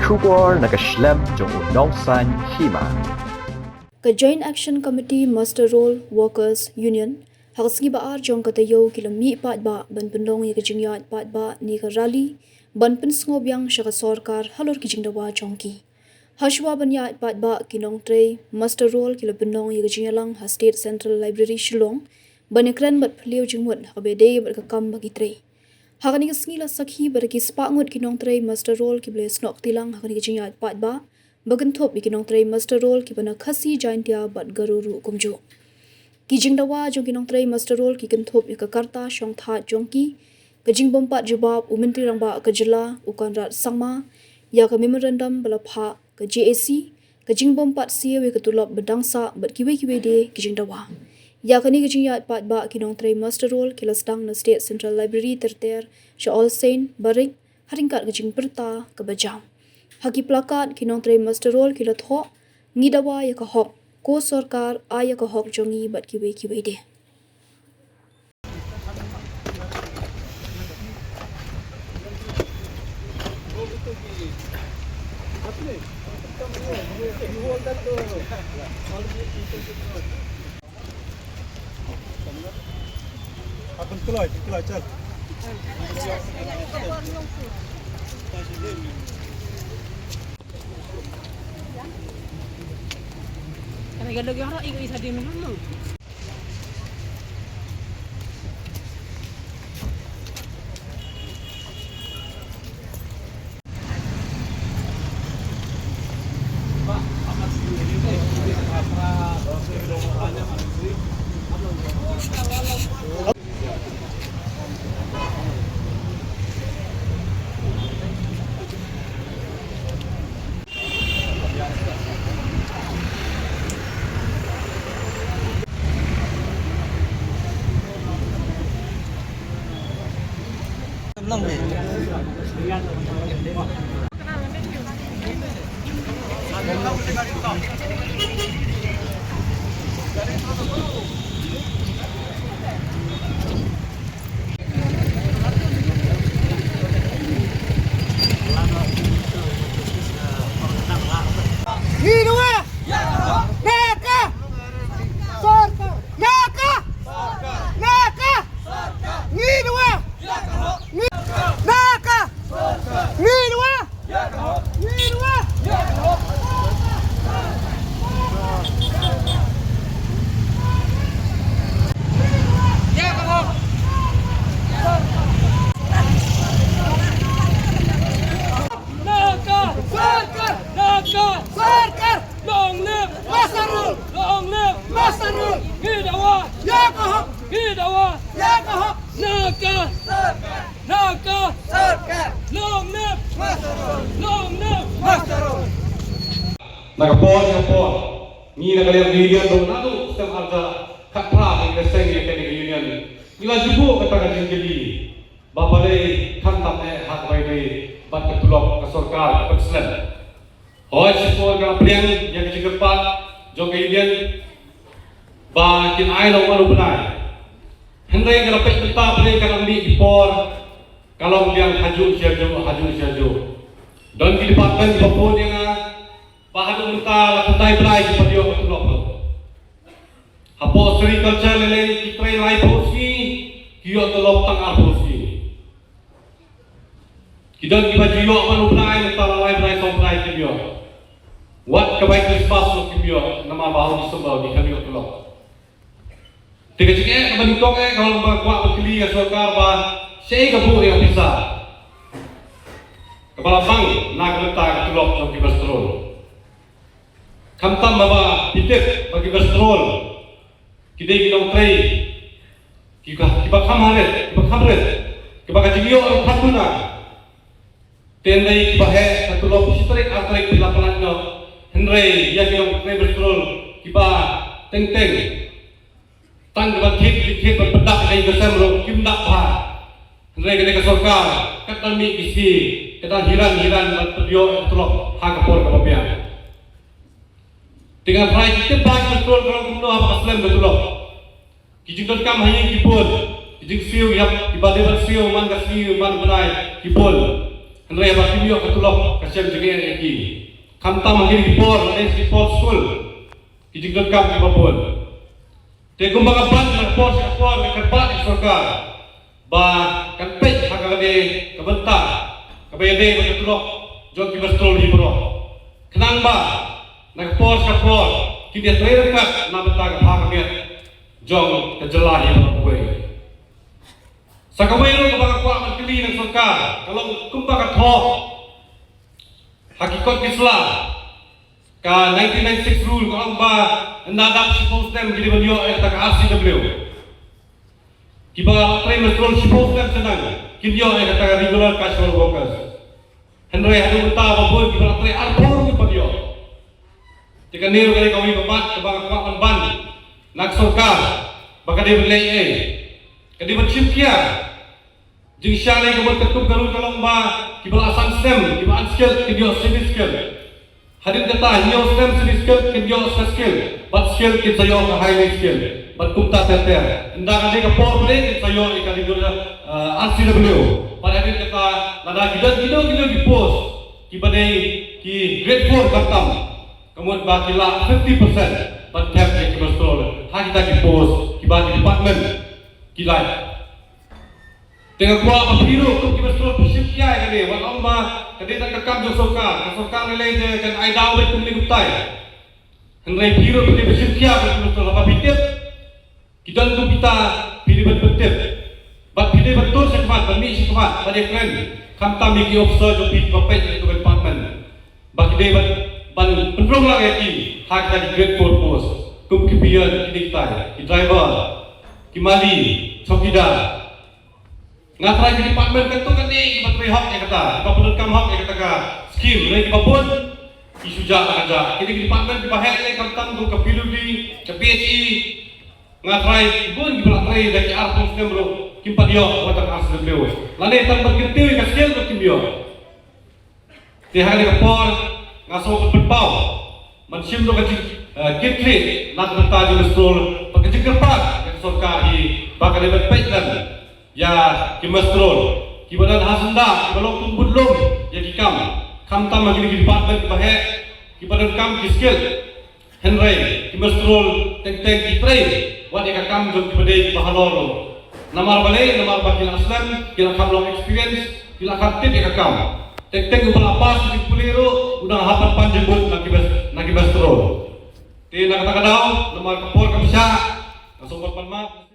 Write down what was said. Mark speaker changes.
Speaker 1: Shubor nakaslem jong unong san hima.
Speaker 2: Ka Joint Action Committee Master Roll Workers Union haksngi ba ar jong kata yo kilami pat ba ban pendong ye kajingyat pat ba ni ka rally ban pen sngob yang shaka sarkar halor kijingdawa jongki hashwa ban ya pat ba kinong tre Master Roll kila pendong ye kajingyalang ha State Central Library Shillong ban ekran bat phliu jingmut ha bede bat ka kam bagi tre hakani ka sngi la sakhi bar ki spa ngut kinong tre Master Roll ki ble snok tilang hakani kijingyat pat ba bagan thop ikinong tray Master Roll ki bana khasi jaintia bat garuru kumju kijing dawa jong kinong tray Master Roll ki kan thop ika karta shong tha jongki kajing bompat jubab umintri rangba kajila ukan rat sangma ya ka memorandum bala pha ka JAC kajing bompat siwe ka tulop bedangsa bat kiwe de kijing dawa ya kani kajing ya pat ba kinong tray Master Roll ki lastang na State Central Library terter sha all saint barik haringkat kajing perta ka bajam haki plakat kinong tray Master Roll kila tho ngidawa ya ka hok ko sarkar aya ka hok jongi bat kiwe de
Speaker 3: Kami ganda gyud ra iko isa din mo.
Speaker 4: Nakapon ni nakalir union do nado sistem harga kapra ni keseng ni kene union nila jubu kata jadi bapale khantam hak bai dei bat ketulok ke sarkar perslen hoy sipor ka priang yang jigepat jong union ba kin ai lo malu benai hendai kalau pek beta boleh kalau ambil ipor kalau yang haju siajo dan di departemen bapun yang bahan mentah lantai berai kepada dia bertolak. Apa agriculture lele kita lai porsi, kita tolak tanggal porsi. Kita kita jiwa malu berai mentah lai berai sombrai kita. Wat kebaik kespas kita nama bahu disembah di kami bertolak. Tiga cikgu kembali kau kalau berkuat berkeli sarkar bah saya kabur yang bisa. Kepala bank nak letak bertolak trong kibastrol. Kamtam baba titik bagi berstrol kita gilang tray kita kamharet kita kajigio orang khatuna tendai kita satu lop sitrik atrik di lapangan no hendrai ya gilang tray berstrol kita teng tang depan hit berpedak dari kesem ro kimdak bah hendrai kene ke sarkar kata mi isi kata hiran bertudio telok hakapor kapapian dengan prai kita banyak betul kalau kumno apa aslam betul loh. Kijing kam hanya kipul, kijing siu yap dibalik siu man kasih man benai kipul. Henry bakimio ketulok kasem jenge lagi. Kamta mangin di por, ada di por school. Kijingdot kam di babon. Te kumbaga ban na por sa por na kerbat di sorkar. Ba kan pet hagade kabenta. Kabayade ketulok jog ki bestrol di bro. Kenang ba na por sa por. Kini trader kat na benta ka hagade jog kejelah di babon. Sakawero kumbaga kwa matkili ng sorkar. Kalau kumbaga thok hakikat Islam ka 1996 rule ko ang ba nadap suppose them gili banyo ay taga RCW kiba try control suppose them senang kinyo ay taga regular casual workers Henry hadu ta babon kiba try arbor ki banyo tika niru kali kami babat kabang kwa ban nak sorkar baka de belay ay kadi bercipkia jing syalai kebun ketuk garul kalong ba kibal asan stem kibal skill kibal semi skill hadin kata hiyo stem semi skill kibal skill but skill kita yo high skill but kumta ter nda kali ka por play kita yo ikali gol RCW pada hadin kata nada gido di post kibadai ki grade 4 katam kemudian bakila 50% but tap kibal stroll ha kita di post kibal department kilai tengah kuat berhirup kau kita seluruh persipsiai kali. Walau mah kali tak kekam jauh sokar nilai je kan I dah awet kumli kutai. Henry berhirup kali persipsiai kita seluruh apa bitip. Kita tu kita pilih betul. Bat pilih betul sekemat, berni sekemat. Pada keren, kam tam bagi officer jopi bapet itu department. Bagi dia ban penerung lagi hak dari grade 4 post. Kum kipian kini kita, ki driver, ki mali, sokida. Ngatrai di department ketu kan ni kita hak ya kata, kita penekam hak ya kata ka skim, ni kita pun isuja aja. Kini di department kita hak ni kamtam tu ke PWD, ke PHE, ngatrai pun kita ngatrai dari artus ni bro, kimpa dia watak asal beliau. Lain tan berkirti ke skill tu kim dia. Tiada ni kapor ngasau berbau, mensim tu kecil kitri, nak mentah jenis tol, pakai kerpas yang sorkar di bakal lebat pejlan. Ya kimastrol kibadan hasanda kibalok tumbudlom ya kikam tam lagi di department bahek kibadan kam kiskil Henry kimastrol teng kitray wat ya kam jom kibadai bahaloro namar balai namar bakil aslan kila kam long experience kila kam tip ya kam teng ubalapas di puliro udah hapan panjebut nakibastrol ti nakatagadaw namar kapor kamsa nasong panmat